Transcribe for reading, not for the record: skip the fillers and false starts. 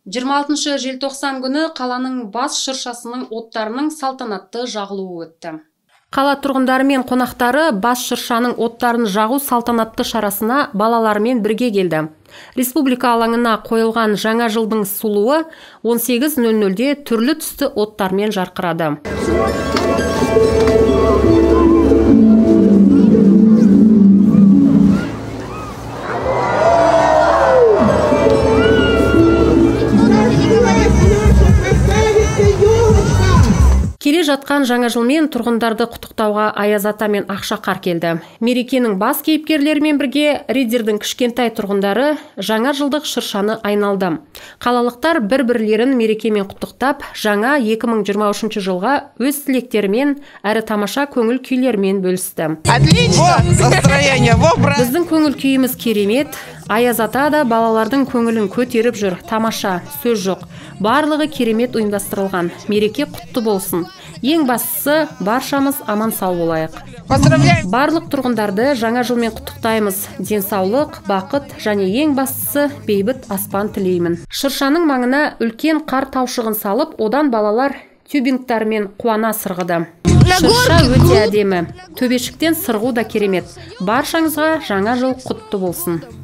26 желтоқсан күні қаланың бас шыршасының оттарының салтанатты жағылуы өтті. Қала тұрғындары мен қонақтары бас шыршаның оттарын жағу салтанатты шарасына балалармен бірге келді. Республика алаңына қойылған жаңа жылдың сұлуы 18:00-де түрлі түсті оттармен жарқырады. Келе жатқан жаңа жылмен тұрғындарды құттықтауға Аяз ата мен Ақшақар келді. Мерекенің бас кейіпкерлерімен бірге Риддердің кішкентай тұрғындары жаңа жылдық шыршаны айналды. Қалалықтар бір-бірлерін мерекемен құттықтап, жаңа 2023 жылға өз тілектерімен әрі тамаша көңіл күйлерімен бөлісті. Біздің көңіл күйіміз керемет. Аяз ата да балалардың көңілін көтеріп жүр. Тамаша, сөз жоқ. Барлығы керемет ұйымдастырылған. Мереке құтты болсын. Ең бастысы, баршамыз аман сау болайық. Барлық тұрғындарды жаңа жылмен құттықтаймыз. Денсаулық, бақыт және ең бастысы бейбіт аспан тілеймін. Шыршаның маңына үлкен қар таушығын салып, одан балалар тюбингтармен қуана сырғыды. Шырша өте әдемі. Төбешіктен сырғу да керемет. Баршаңызға жаңа жыл құтты болсын.